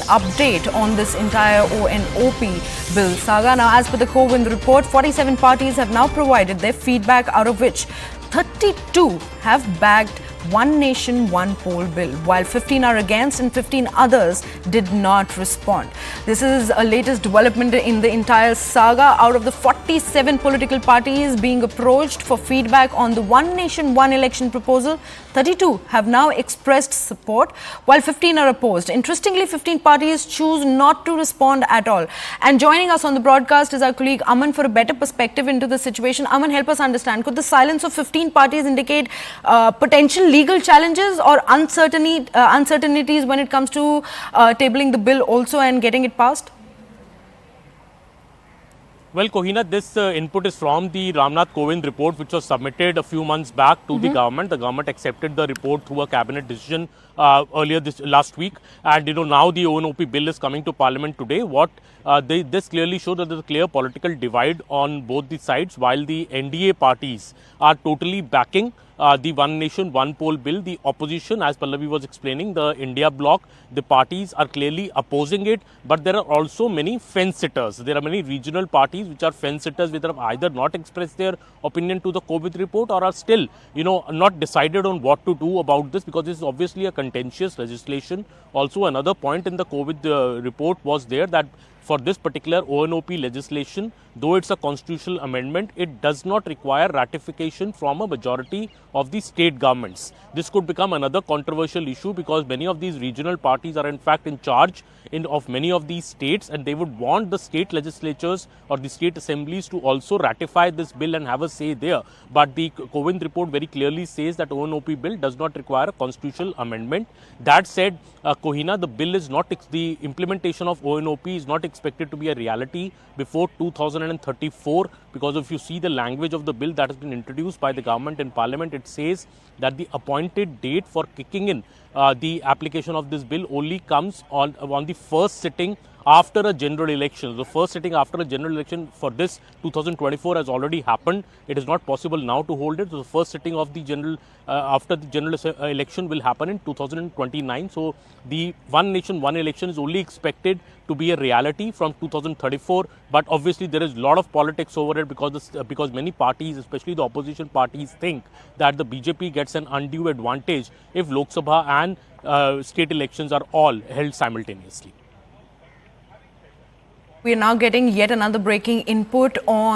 update on this entire ONOP bill saga. Now, as per the Kovind report, 47 parties have now provided their feedback, out of which 32 have backed One Nation, One Poll bill, while 15 are against and 15 others did not respond. This is a latest development in the entire saga. Out of the 47 political parties being approached for feedback on the One Nation, One Election proposal, 32 have now expressed support, while 15 are opposed. Interestingly, 15 parties choose not to respond at all. And joining us on the broadcast is our colleague Aman for a better perspective into the situation. Aman, help us understand. Could the silence of 15 parties indicate potential legal challenges or uncertainties when it comes to tabling the bill also and getting it passed? Well, Kohina, this input is from the Ramnath Kovind report, which was submitted a few months back to the government. The government accepted the report through a cabinet decision earlier last week. And, now the ONOP bill is coming to Parliament today. This clearly shows that there is a clear political divide on both the sides, while the NDA parties are totally backing the One Nation, One Poll bill. The opposition, as Pallavi was explaining, the India bloc, the parties are clearly opposing it, but there are also many fence-sitters. There are many regional parties which are fence-sitters, which have either not expressed their opinion to the COVID report or are still, not decided on what to do about this, because this is obviously a contentious legislation. Also, another point in the COVID report was there that for this particular ONOP legislation, though it's a constitutional amendment, it does not require ratification from a majority of the state governments. This could become another controversial issue, because many of these regional parties are in fact in charge of many of these states, and they would want the state legislatures or the state assemblies to also ratify this bill and have a say there. But the Kovind report very clearly says that ONOP bill does not require a constitutional amendment. That said, Kohina, the bill is not, the implementation of ONOP is not expected to be a reality before 2034, because if you see the language of the bill that has been introduced by the government in Parliament, it says that the appointed date for kicking in the application of this bill only comes on the first sitting after a general election. The first sitting after a general election for this 2024 has already happened. It is not possible now to hold it. So the first sitting of the general after the general election will happen in 2029. So the One Nation, One Election is only expected to be a reality from 2034. But obviously there is a lot of politics over it, because many parties, especially the opposition parties, think that the BJP gets an undue advantage if Lok Sabha and state elections are all held simultaneously. We are now getting yet another breaking input on